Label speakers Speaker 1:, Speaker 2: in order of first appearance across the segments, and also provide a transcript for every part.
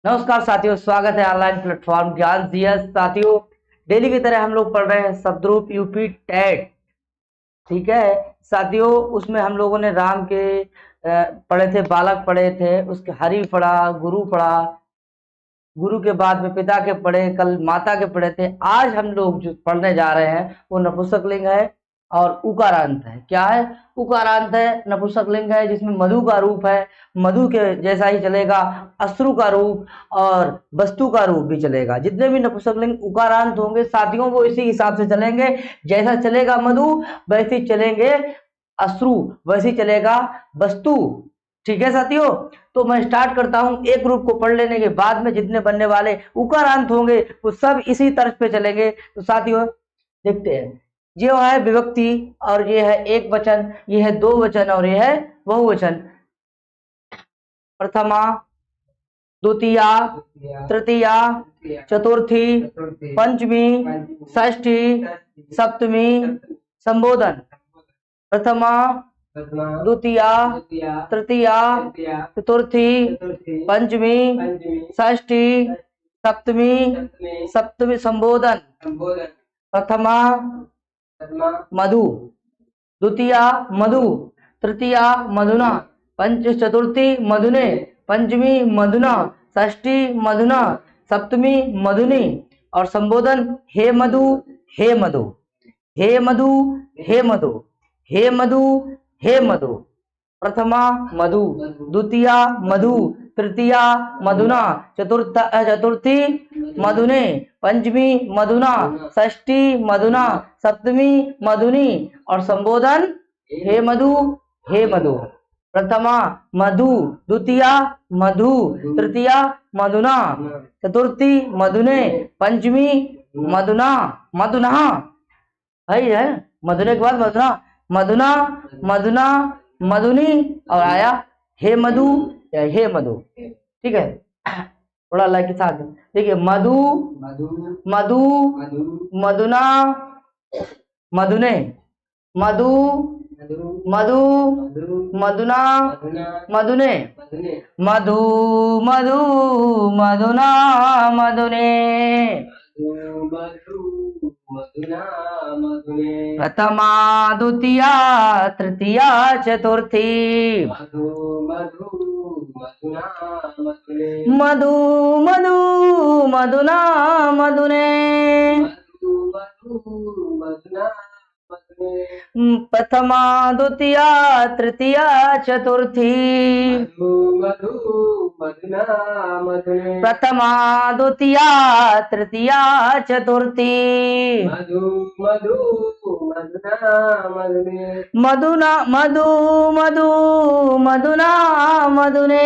Speaker 1: नमस्कार साथियों, स्वागत है ऑनलाइन प्लेटफॉर्म ज्ञान जीएस। साथियों, डेली की तरह हम लोग पढ़ रहे हैं शब्दरूप यूपी टेट। ठीक है साथियों, उसमें हम लोगों ने राम के पढ़े थे, बालक पढ़े थे, उसके हरि पढ़ा, गुरु पढ़ा, गुरु के बाद में पिता के पढ़े, कल माता के पढ़े थे। आज हम लोग जो पढ़ने जा रहे हैं वो नपुंसकलिंग है और उकारांत है। क्या है? उकारांत है, नपुंसकलिंग है, जिसमें मधु का रूप है, मधु के जैसा ही चलेगा। अश्रु का रूप और वस्तु का रूप भी चलेगा। जितने भी नपुंसकलिंग उकारांत होंगे साथियों, वो इसी हिसाब से चलेंगे। जैसा चलेगा मधु वैसे ही चलेंगे अश्रु, वैसे ही चलेगा वस्तु। ठीक है साथियों, तो मैं स्टार्ट करता हूं। एक ग्रुप को पढ़ लेने के बाद में जितने बनने वाले उकारांत होंगे वो सब इसी तर्ज पे चलेंगे। तो साथियों देखते हैं। ये है विभक्ति और ये है एक वचन, ये है दो वचन और ये है बहुवचन। प्रथमा, द्वितीया, तृतीया, चतुर्थी, पंचमी, षष्ठी, सप्तमी, संबोधन। प्रथमा, द्वितीया, तृतीया, चतुर्थी, पंचमी, षष्ठी, सप्तमी, संबोधन। प्रथमा मधु, द्वितीया मधु, तृतीया मधुना, चतुर्थी मधुने, पंचमी मधुना, षष्ठी मधुना, सप्तमी मधुनी और संबोधन हे मधु, हे मधु, हे मधु, हे मधु, हे मधु, हे मधु। प्रथमा मधु, द्वितीया मधु, तृतीया मधुना, चतुर्थी मधुने, पंचमी मधुना, षष्ठी मधुना, सप्तमी मधुनी और संबोधन हे मधु, हे मधु। प्रथमा मधु, द्वितीया मधु, तृतीया मधुना, चतुर्थी मधुने, पंचमी मधुना, मधुना है मधुने के बाद मधुना, मधुना, मधुना, मधुनी और आया हे मधु या हे मधु। ठीक है, थोड़ा लाइक के साथ देखिए। मधु, मधु, मधुना, मधुने, मधु, मधु, मधुना, मधुने, मधु, मधु, मधुना, मधुने। प्रथमा, द्वितीया, तृतीया, चतुर्थी। मधु, मधु, मधुना, मधुने। प्रथमा, द्वितीया, तृतीया, चतुर्थी। प्रथमा, द्वितीया, तृतीया, चतुर्थी। मधुना, मधु, मधु, मधुना, मधुने,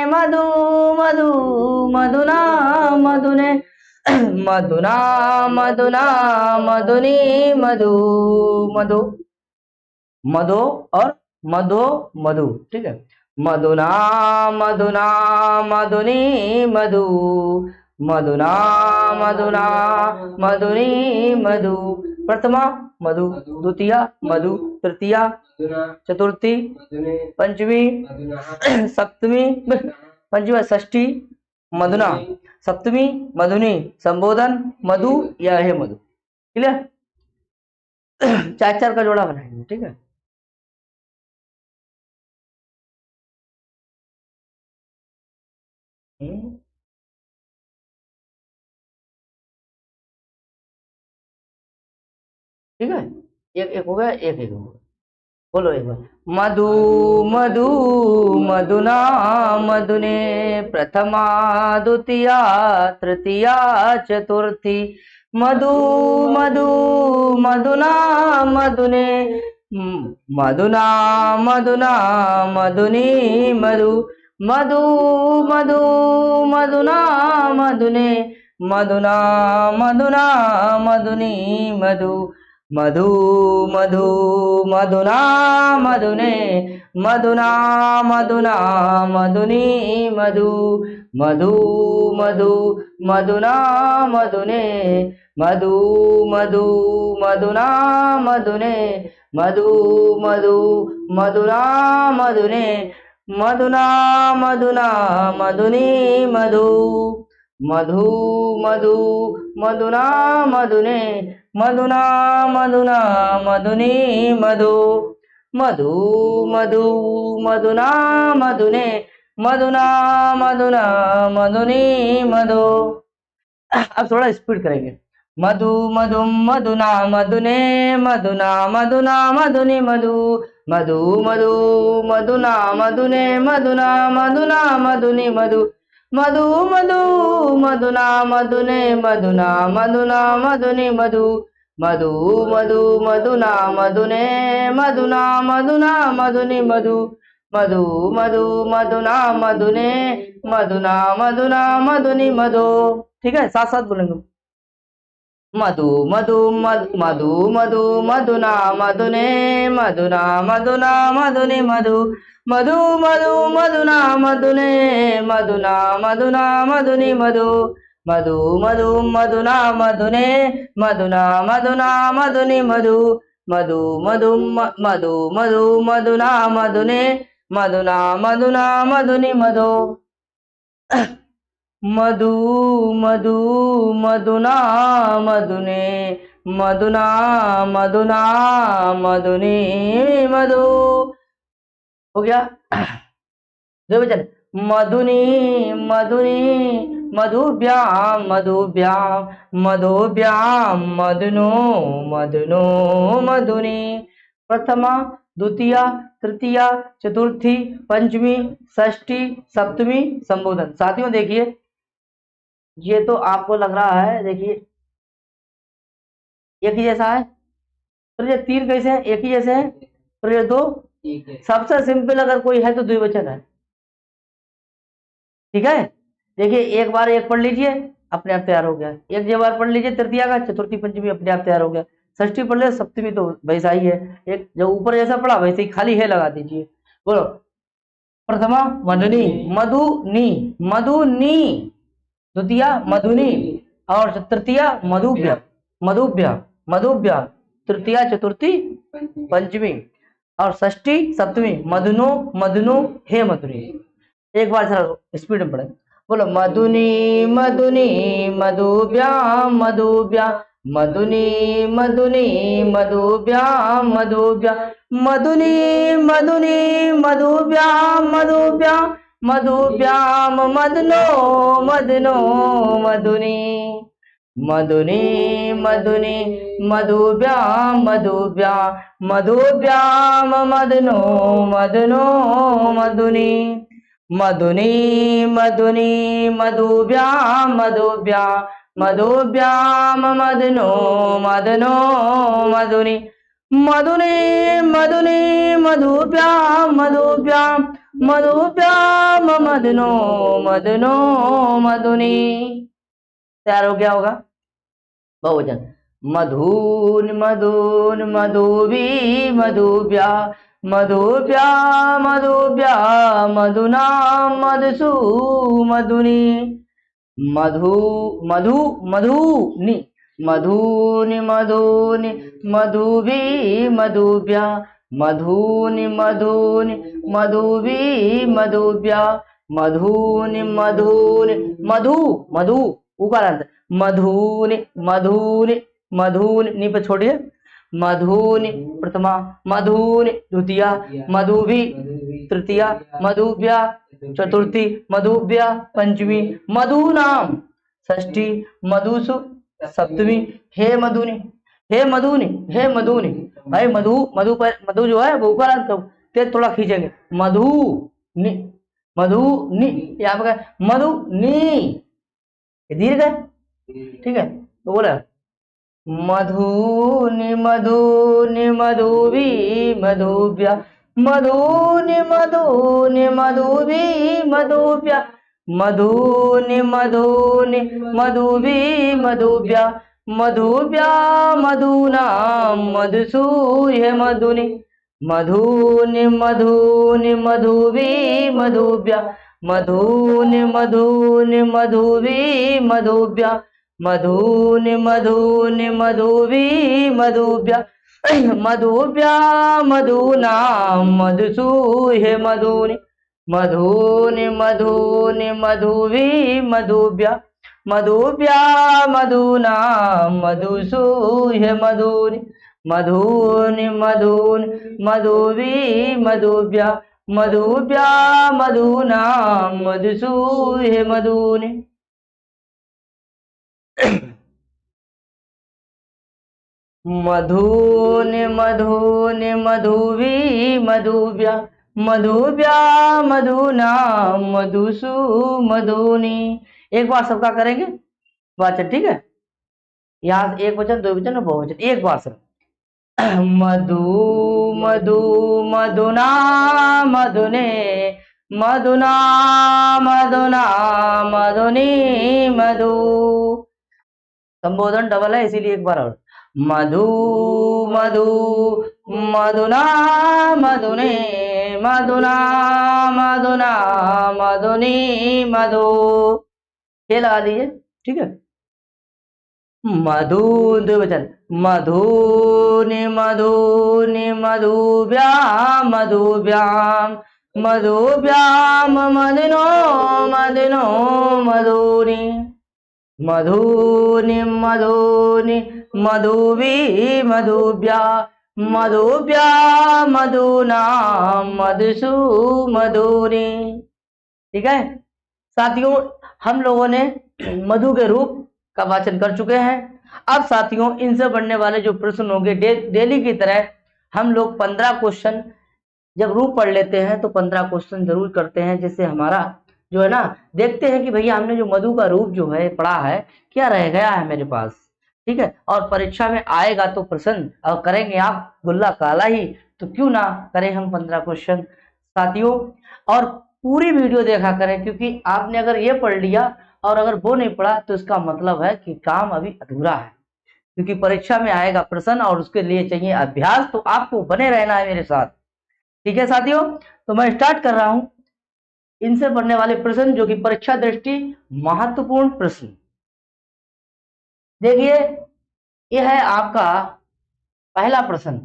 Speaker 1: मधु, मधु, मधुना, मधुने, मधुना, मधुना, मधुनी, मधु, मधु, मधु और मधु, मधु। ठीक है, मधुना, मधुना, मधुनी, मधु, मधुना, मधुना, मधुनी, मधु। प्रथमा मधु, द्वितीया मधु, तृतीया चतुर्थी, पंचमी, सप्तमी, पंचमी, षष्ठी मधुना, सप्तमी मधुनी, संबोधन मधु या हे मधु। क्लियर? चार चार का जोड़ा बनाएंगे। ठीक है, ठीक है, एक एक हो गया, एक एक हो गया। बोलो एक बार। मधु, मधु, मधुना, मधुने। प्रथमा, द्वितीया, तृतीया, चतुर्थी। मधु, मधु, मधुना, मधुने। मधुना, मधुना, मधुनी, मधु। मधु, मधु, मधुना, मधुने। मधुना, मधुना, मधुनी, मधु। मधु, मधु, मधुना, मधुने। मधुना, मधुना, मधुनी, मधु। मधु, मधु, मधुना, मधुने। मधु, मधु, मधुना, मधुने। मधु, मधु, मधुना, मधुने। मधुना मधुना मधुनी मधु मधु मधु मधुना मधुने मधुना मधुना मधुनी मधु मधु मधु मधुना मधुने मधुना मधुना मधुनी मधु। अब थोड़ा स्पीड करेंगे। मधु मधु मधुना मधुने मधुना मधुना मधुनी मधु मधु मधु मधुना मधुने मधुना मधुना मधुनी मधु मधु मधु मधुना मधुने मधुना मधुना मधुनी मधु मधु मधु मधुना मधुने मधुना मधुना मधुनी मधु मधु मधु मधुना मधुने मधुना मधुना मधुनी मधु। ठीक है, साथ साथ बोलेंगे। मधु मधु मधु मधु मधुना मधुने मधुना मधुना मधुनी मधु मधु मधु मधुना मधुने मधुना मधुना मधुनी मधु मधु मधु मधुना मधुने मधुना मधुना मधुनी मधु मधु मधु मधु मधु मधुना मधुने मधुना मधुना मधुनी मधु मधु मधु मधुना मधुने मधुना मधुना मधुनी मधु। हो गया। जो बचन मधुनी मधुनी मधुभ्याम मधुभ्याम मधुभ्याम मधुनो मधुनो मधुनी प्रथमा द्वितीया तृतीया चतुर्थी पंचमी षष्ठी सप्तमी संबोधन। साथियों देखिए, ये तो आपको लग रहा है, देखिए एक ही जैसा है, तो ये तीन कैसे हैं, एक ही जैसे हैं, तो ये दो सबसे सिंपल अगर कोई है तो द्विवचन है। ठीक है, देखिए एक बार एक पढ़ लीजिए अपने आप तैयार हो गया, एक बार पढ़ लीजिए तृतीया का, चतुर्थी पंचमी अपने आप तैयार हो गया, षष्ठी पढ़ ले, सप्तमी तो वैसा ही है, एक जो ऊपर जैसा पढ़ा वैसे ही खाली है लगा दीजिए। बोलो प्रथमा मधुनी मधुनी मधुनी, द्वितीया मधुनी और तृतीया मधुभ्य मधुभ्य मधुभ्य, तृतीया चतुर्थी पंचमी और षष्ठी सप्तमी मधुनो मधुनो हे मधुनी। एक बार जरा स्पीड में पढ़े। बोलो मधुनी मधुनी मधुभ्या मधुभ्या मधुनी मधुनी मधुभ्या मधुभ्या मधुनी मधुनी मधुभ्या मधुभ्या मधुभ्याम मदनो मदनो मधुनी मधुनी मधुनी मधुभ्याम मधुभ्या मधुभ्याम मदनो मदनो मधुनी मधुनी मधुनी मधुभ्याम मधुभ्या मधुभ्याम मदनो मदनो मधुनी मधुनी मधुनी मधुभ्याम मधुभ्याम मधुभ्याम मदनो मदनो मधुनी। तैयार हो गया होगा बहुवचन। मधुन मधुन मधुवी मधुभ्या मधुभ्या मधुभ्या मधुना मधुसु मधुनी मधु मधु मधुनी मधुनि मधुनि मधुवी मधुभ्या मधुनि मधुनि मधुवी मधुभ्या मधुनि मधुनि मधु मधु ऊपर मधुनि मधुनि मधुनि नी पे छोड़िए मधुनि प्रथमा मधुनि द्वितीया मधुवी तृतीया मधुभ्या चतुर्थी मधुभ्या पंचमी मधुनाम षष्ठी मधुसु सप्तमी हे मधुनि हे मधुनि हे मधुनि। भाई मधु मधु पर मधु जो है वो ऊपर आ तो तेज थोड़ा खींचेंगे मधु नि मधु नि यहाँ पे मधु नी दीर्घ है। ठीक है तो बोला मधुनि मधुनि मधुवी मधुभ्या मधुनि मधुनि मधुवी मधुभ्या मधुनि मधुनि मधुवी मधुभ्या मधुभ्या मधुना मधुसूय मधुनि मधुनि मधुनि मधुवी मधुभ्या मधुनि मधुनि मधुवी मधुभ्या मधुनि मधुनि मधुवी मधुभ्या मधुभ्या मधुना मधुसूय मधुनि मधुनि मधुनि मधुवी मधुव्या मधुव्या मधुना मधुसूय मधुनि मधुनि मधुनि मधुवी मधुव्या मधुव्या मधुना मधुसूय मधुनि। मधुनि मधुनि मधुवी मधुव्या मधुव्या मधुना मधुसु मधुनी। एक बार सबका करेंगे वाचन, ठीक है। यहाँ एक वचन, दो वचन और बहुवचन, एक बार सब। मधु मधु मधुना मधुने मधुना मधुना मधुनी मधु। संबोधन डबल है इसीलिए एक बार और। मधु मधु मधुना मधुने मधुना मधुना मधुनी मधु। ये लगा दीजिए, ठीक है। मधु द्विवचन मधुनि मधुनि मधुव्याम मधुव्याम मधुव्याम मधुनो मधुनो मधुनि मधुनि मधुनि मधुवी मधुव्या मधुव्या मधुना मधुसु मधुनि। ठीक है साथियों, हम लोगों ने मधु के रूप का वाचन कर चुके हैं। अब साथियों, इनसे बनने वाले जो प्रश्न होंगे डेली की तरह हम लोग 15 क्वेश्चन जब रूप पढ़ लेते हैं तो 15 क्वेश्चन जरूर करते हैं, जिससे हमारा जो है ना, देखते हैं कि भैया हमने जो मधु का रूप जो है पढ़ा है क्या रह गया है मेरे पास। ठीक है, और परीक्षा में आएगा तो प्रश्न और करेंगे आप गुल्ला काला ही, तो क्यों ना करें हम 15 क्वेश्चन साथियों। और पूरी वीडियो देखा करें, क्योंकि आपने अगर ये पढ़ लिया और अगर वो नहीं पढ़ा तो इसका मतलब है कि काम अभी अधूरा है, क्योंकि परीक्षा में आएगा प्रश्न और उसके लिए चाहिए अभ्यास। तो आपको बने रहना है मेरे साथ, ठीक है साथियों। तो मैं स्टार्ट कर रहा हूं इनसे बनने वाले प्रश्न, जो कि परीक्षा दृष्टि महत्वपूर्ण प्रश्न। देखिए, यह है आपका पहला प्रश्न।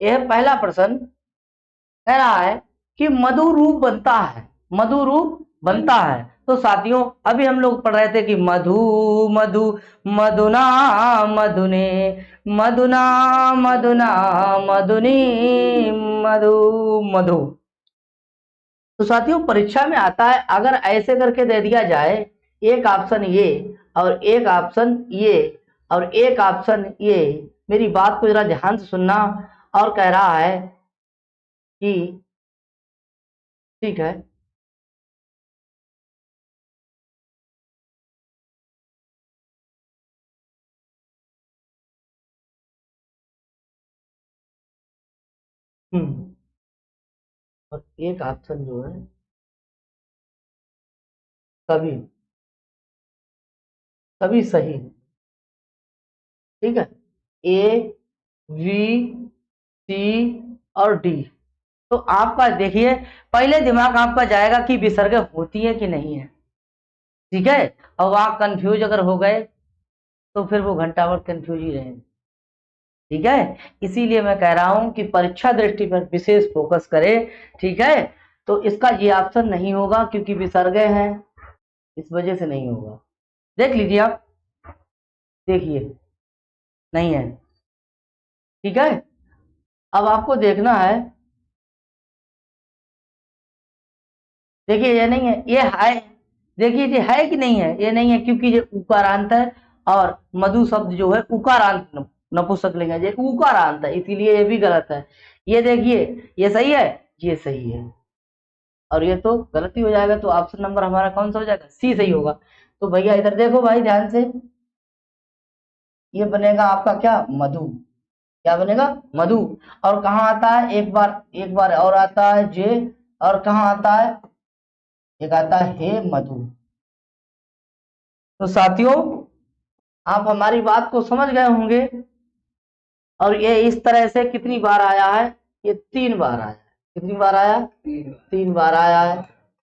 Speaker 1: यह पहला प्रश्न कह रहा है कि मधु रूप बनता है, मधु रूप बनता है। तो साथियों, अभी हम लोग पढ़ रहे थे कि मधु मधु मधुना मधुने मधुना मधुना मधुनी मधु मधु। तो साथियों, परीक्षा में आता है अगर ऐसे करके दे दिया जाए, एक ऑप्शन ये और एक ऑप्शन ये और एक ऑप्शन ये। मेरी बात को जरा ध्यान से सुनना। और कह रहा है कि ठीक है, और एक ऑप्शन जो है सभी सभी सही। ठीक है, ए बी सी और डी। तो आपका देखिए, पहले दिमाग आपका जाएगा कि विसर्ग होती है कि नहीं है। ठीक है, और वहां कंफ्यूज अगर हो गए तो फिर वो घंटा भर कंफ्यूज ही रहेंगे। ठीक है, इसीलिए मैं कह रहा हूं कि परीक्षा दृष्टि पर विशेष फोकस करें। ठीक है, तो इसका ये ऑप्शन नहीं होगा क्योंकि विसर्ग है, इस वजह से नहीं होगा। देख लीजिए आप, देखिए नहीं है। ठीक है, अब आपको देखना है, देखिए ये नहीं है, ये है। देखिए ये है कि नहीं है, ये नहीं है क्योंकि ये उकारांत है और मधु शब्द जो है उकारांत नपुंसकलिंग है, ये उकारांत है, इसीलिए ये भी गलत है। ये देखिए, ये सही है, ये सही है, और ये तो गलती हो जाएगा। तो ऑप्शन नंबर हमारा कौन सा हो जाएगा, सी सही होगा। तो भैया इधर देखो भाई ध्यान से, ये बनेगा आपका क्या, मधु। क्या बनेगा, मधु। और कहाँ आता है, एक बार और आता है जे, और कहाँ आता है, एक आता है हे मधु। तो साथियों, आप हमारी बात को समझ गए होंगे। और ये इस तरह से कितनी बार आया है, ये 3 बार आया है। कितनी बार आया, 3 बार आया है।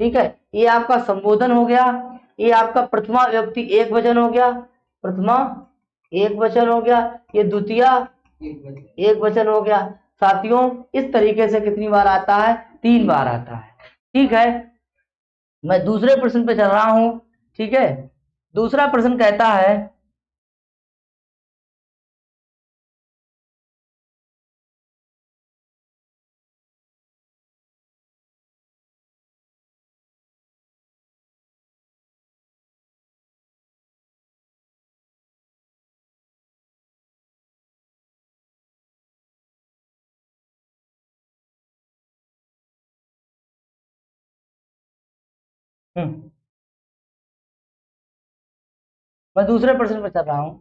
Speaker 1: ठीक है, ये आपका संबोधन हो गया, ये आपका प्रथमा विभक्ति एक वचन हो गया, प्रथमा एक वचन हो गया, ये द्वितीय एक वचन हो गया। साथियों, इस तरीके से कितनी बार आता है, 3 बार आता है। ठीक है, मैं दूसरे प्रश्न पे चल रहा हूं। ठीक है, दूसरा प्रश्न कहता है हम्म, मैं दूसरे प्रश्न पे चल रहा हूं।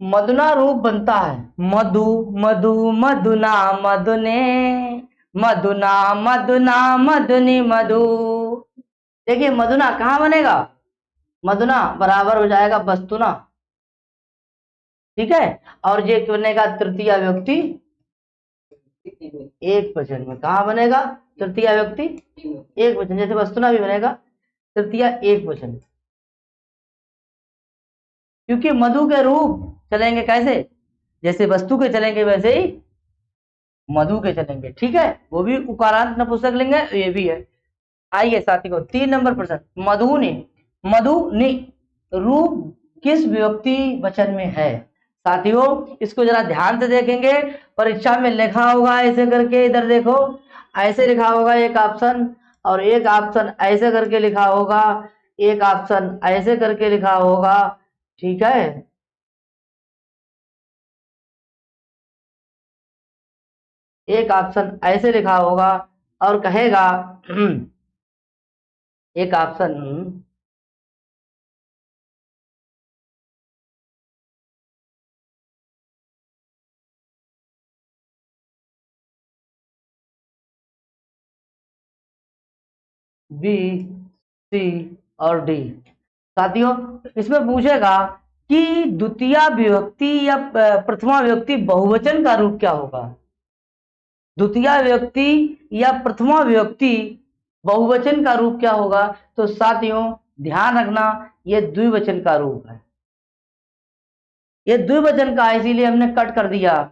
Speaker 1: मदुना रूप बनता है मधु, मधु मधुना मधुने, मधुना मधुना मधुनी मधु। देखिए मधुना कहाँ बनेगा, मधुना बराबर हो जाएगा वस्तुना। ठीक है, और ये बनेगा तृतीय व्यक्ति एक वचन में। कहाँ बनेगा तृतीय व्यक्ति एक वचन, जैसे वस्तुना भी बनेगा तृतीय एक वचन। क्योंकि मधु के रूप चलेंगे कैसे, जैसे वस्तु के चलेंगे वैसे ही मधु के चलेंगे। ठीक है, वो भी उकारांत नपुंसक लिंग है, ये भी है। आइए साथी को 3 नंबर प्रश्न, मधुनि, मधुनि रूप किस व्यक्ति वचन में है। साथियों इसको जरा ध्यान से देखेंगे, परीक्षा में लिखा होगा ऐसे करके, इधर देखो ऐसे लिखा होगा एक ऑप्शन, और एक ऑप्शन ऐसे करके लिखा होगा, एक ऑप्शन ऐसे करके लिखा होगा। ठीक है, एक ऑप्शन ऐसे लिखा होगा और कहेगा एक ऑप्शन बी, सी और डी। साथियों इसमें पूछेगा कि द्वितीय विभक्ति या प्रथमा विभक्ति बहुवचन का रूप क्या होगा। द्वितीय विभक्ति या प्रथमा विभक्ति बहुवचन का रूप क्या होगा। तो साथियों ध्यान रखना, ये द्विवचन का रूप है, ये द्विवचन का है, इसीलिए हमने कट कर दिया।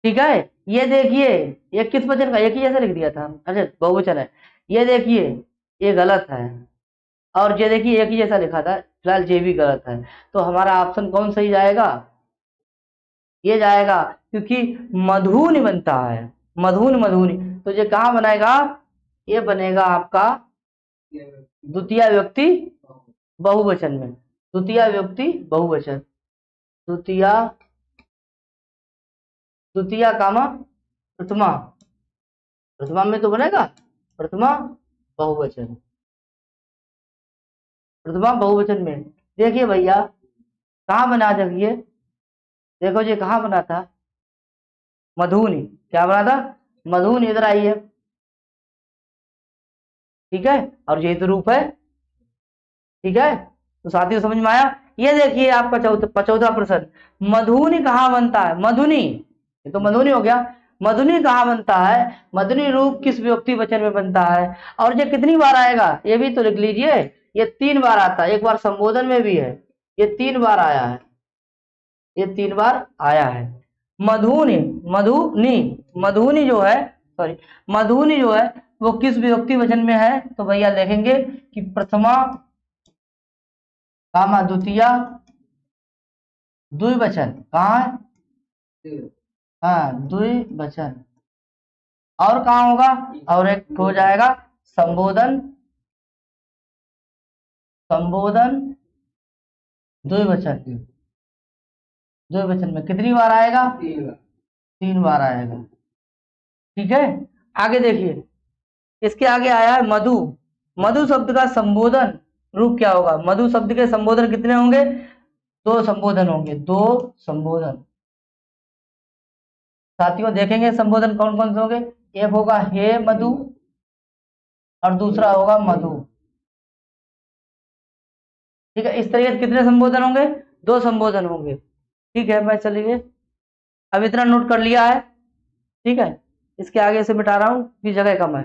Speaker 1: ठीक है, ये देखिए ये किस वचन का, एक ही जैसा लिख दिया था। अच्छा बहुवचन है, ये देखिए ये गलत है, और ये देखिए एक ही जैसा लिखा था, फिलहाल ये भी गलत है। तो हमारा ऑप्शन कौन सही जाएगा, ये जाएगा, क्योंकि मधुन बनता है, मधुन मधुनी। तो ये कहाँ बनेगा, ये बनेगा आपका द्वितीय व्यक्ति बहुवचन में, द्वितीय व्यक्ति बहुवचन, द्वितीय, द्वितीय कामा प्रथमा, प्रथमा में तो बनेगा प्रथमा बहुवचन, प्रथमा बहुवचन में। देखिए भैया कहाँ बना, देखिए देखो ये कहाँ बना था, मधुनी, क्या बना था मधुनी, इधर आइए। ठीक है, और यही तो रूप है। ठीक है, तो साथियों समझ में आया। ये देखिए आपका चौथा प्रश्न, मधुनी कहाँ बनता है, मधुनी, ये तो मधुनी हो गया। मधुनी कहाँ बनता है, मधुनी रूप किस व्यक्ति वचन में बनता है, और ये कितनी बार आएगा ये भी तो लिख लीजिए। ये 3 बार आता है, एक बार संबोधन में भी है, ये 3 बार आया है, ये 3 बार आया है। मधुनी, मधुनी, मधुनी जो है, सॉरी, मधुनी जो है वो किस विभक्ति वचन में है। तो भैया लिखेंगे कि प्रथमा कामा द्वितीया द्विवचन, कहाँ है, हाँ द्विवचन। और कहाँ होगा, और एक हो जाएगा संबोधन, संबोधन द्विवचन, द्विवचन में कितनी बार आएगा, 3 बार आएगा। ठीक है, आगे देखिए, इसके आगे आया है मधु, मधु शब्द का संबोधन रूप क्या होगा। मधु शब्द के संबोधन कितने होंगे, 2 संबोधन होंगे, 2 संबोधन। साथियों देखेंगे संबोधन कौन कौन से होंगे, एक होगा हे मधु, और दूसरा होगा मधु। ठीक है, इस तरीके से कितने संबोधन होंगे, 2 संबोधन होंगे। ठीक है, मैं चलिए अब इतना नोट कर लिया है। ठीक है, इसके आगे से मिटा रहा हूँ कि जगह कम है।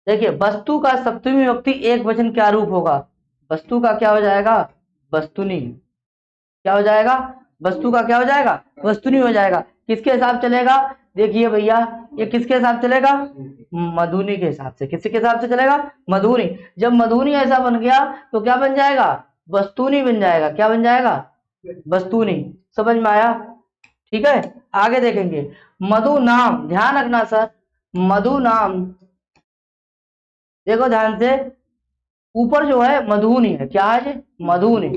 Speaker 1: देखिए वस्तु का सप्तमी विभक्ति एक वचन क्या रूप होगा? वस्तु का क्या हो जाएगा? वस्तुनि। क्या हो जाएगा? वस्तु का क्या हो जाएगा? वस्तुनि हो जाएगा। किसके हिसाब चलेगा? देखिए भैया, ये किसके हिसाब चलेगा? मधुनी के हिसाब से। किसके हिसाब से चलेगा? मधुनी। जब मधुनी ऐसा बन गया तो क्या बन जाएगा? वस्तुनी बन जाएगा। क्या बन जाएगा? वस्तुनी। समझ में आया? ठीक है, आगे देखेंगे। मधु नाम, ध्यान रखना सर, मधु नाम, देखो ध्यान से, ऊपर जो है मधुनी है। क्या है? मधुनी।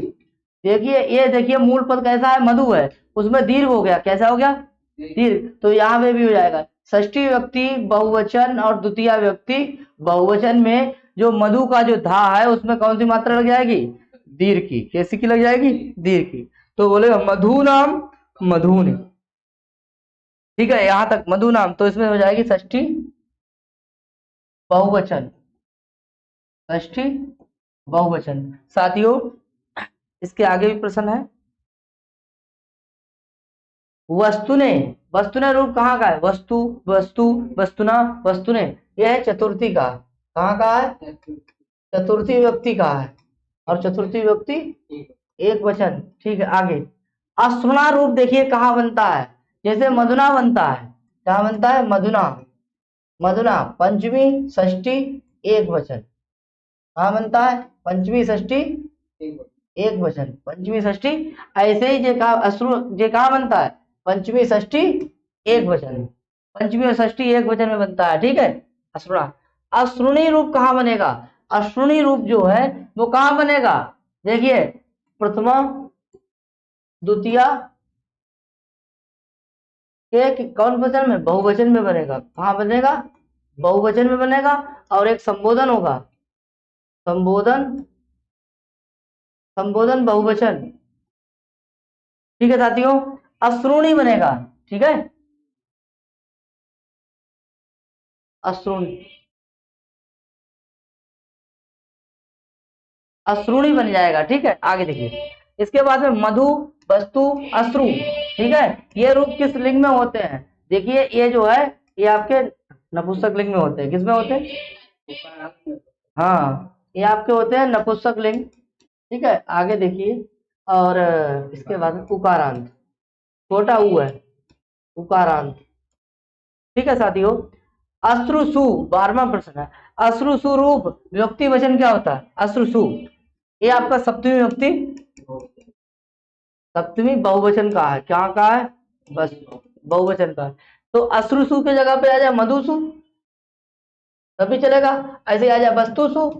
Speaker 1: देखिए ये देखिए मूल पद कैसा है? मधु है, उसमें दीर्घ हो गया। कैसा हो गया? दीर्घ। तो यहाँ पे भी हो जाएगा षष्ठी व्यक्ति बहुवचन और द्वितीय व्यक्ति बहुवचन में जो मधु का जो धा है उसमें कौन सी मात्रा लग जाएगी? दीर्घ की। कैसी की लग जाएगी? दीर्घ की। तो बोलेगा मधु नाम मधुनी। ठीक है, यहां तक मधु नाम। तो इसमें हो जाएगी षष्ठी बहुवचन। षष्ठी बहुवचन। साथियों इसके आगे भी प्रश्न है। वस्तुने, वस्तुने रूप कहाँ का है? वस्तु, वस्तु, वस्तुना, वस्तुने। यह है चतुर्थी का। कहाँ का है? चतुर्थी व्यक्ति का है। और चतुर्थी व्यक्ति एक वचन। ठीक है, आगे अश्रुणा रूप देखिए कहाँ बनता है? जैसे मधुना बनता है। क्या बनता है? मधुना। मधुना पंचमी षष्ठी एक वचन। कहाँ बनता है? पंचमी षष्ठी एक वचन। पंचमी षष्ठी। ऐसे ही जे का अश्रु जे कहाँ बनता है? पंचमी षष्ठी एक वचन। पंचमी और षष्ठी एक वचन में बनता है। ठीक है, अश्रुणा। अश्रुणी रूप कहाँ बनेगा? अश्रुणी रूप जो है वो कहाँ बनेगा? देखिए प्रथमा द्वितीय के कौन वचन में? बहुवचन में बनेगा। कहाँ बनेगा? बहुवचन में बनेगा। और एक संबोधन होगा। संबोधन, संबोधन बहुवचन। ठीक है साथियों, अश्रुणी बनेगा। ठीक है, अश्रुणी, अश्रुणी बन जाएगा। ठीक है, आगे देखिए। इसके बाद में मधु, वस्तु, अश्रु। ठीक है, ये रूप किस लिंग में होते हैं? देखिए ये जो है ये आपके नपुंसक लिंग में होते हैं। किस में होते हैं? हाँ, ये आपके होते हैं नपुंसक लिंग। ठीक है, आगे देखिए। और इसके बाद में उकारांत, छोटा ऊ है, उकारांत। ठीक है साथियों, अश्रुसु 12वां प्रश्न है। अश्रुसु रूप व्यक्ति वचन क्या होता है? अश्रुसु ये आपका सप्तमी व्यक्ति, सप्तमी बहुवचन का है। क्या का है? बस बहुवचन का है। तो अश्रुसु के जगह पे आ जाए मधुसु तभी चलेगा। ऐसे आ जाए वस्तुसु।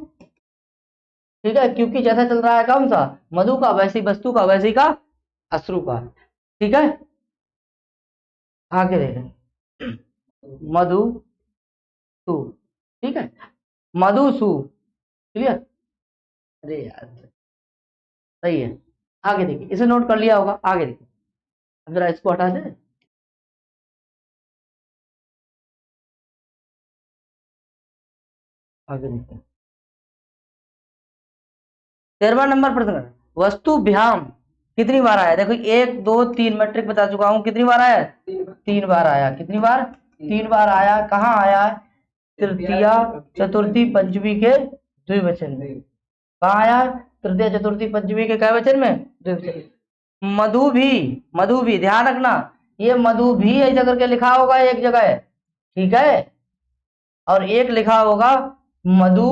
Speaker 1: ठीक है, क्योंकि जैसा चल रहा है कौन सा? मधु का, वैसी वस्तु का, वैसी का अश्रु का। ठीक है, आगे देखें। मधु सु। ठीक है, मधुसु। क्लियर? अरे यार सही है। आगे देखिए, इसे नोट कर लिया होगा। आगे देखिए, अब जरा इसको हटा दें। आगे देखते हैं। 13वां नंबर प्रश्न है, वस्तु भ्याम कितनी बार आया? देखो 1 2 3 मैट्रिक बता चुका हूं। कितनी बार आया? 3 बार आया। कितनी बार? 3 बार आया। कहाँ आया? तृतीया चतुर्थी पंचमी के द्विवचन में। कहाँ आया? तृतीय चतुर्थी पंचमी के क्या वचन में? द्विवचन। मधु भी, मधु भी ध्यान रखना, ये मधु भी ऐसा करके लिखा होगा एक जगह। ठीक है, और एक लिखा होगा मधु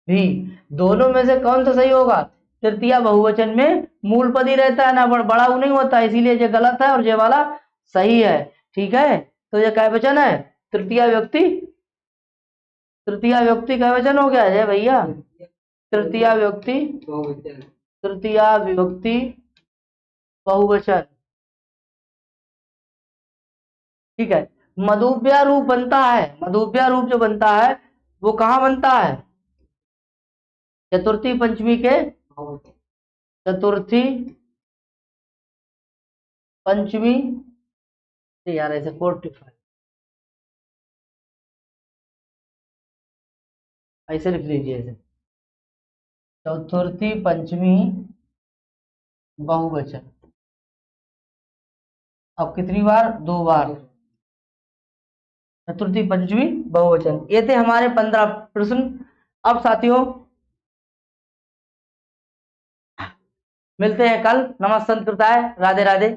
Speaker 1: भी। दोनों में से कौन सा सही होगा? तृतीय बहुवचन में मूल पद ही रहता है ना, बड़ा ऊ नहीं होता, इसीलिए ये गलत है और ये वाला सही है। ठीक है, तो ये क्या वचन है? तृतीय व्यक्ति, तृतीय व्यक्ति का वचन हो गया है भैया। तृतीय व्यक्ति, तृतीय विभक्ति बहुवचन। ठीक है, मधुव्या रूप बनता है। मधुव्या रूप जो बनता है वो कहाँ बनता है? चतुर्थी पंचमी के, चतुर्थी पंचमी यार ऐसे 45 ऐसे लिख लीजिए ऐसे, चतुर्थी पंचमी बहुवचन। अब कितनी बार? 2 बार। चतुर्थी पंचमी बहुवचन। ये थे हमारे 15 प्रश्न। अब साथियों मिलते हैं कल। नमस्ते, राधे राधे।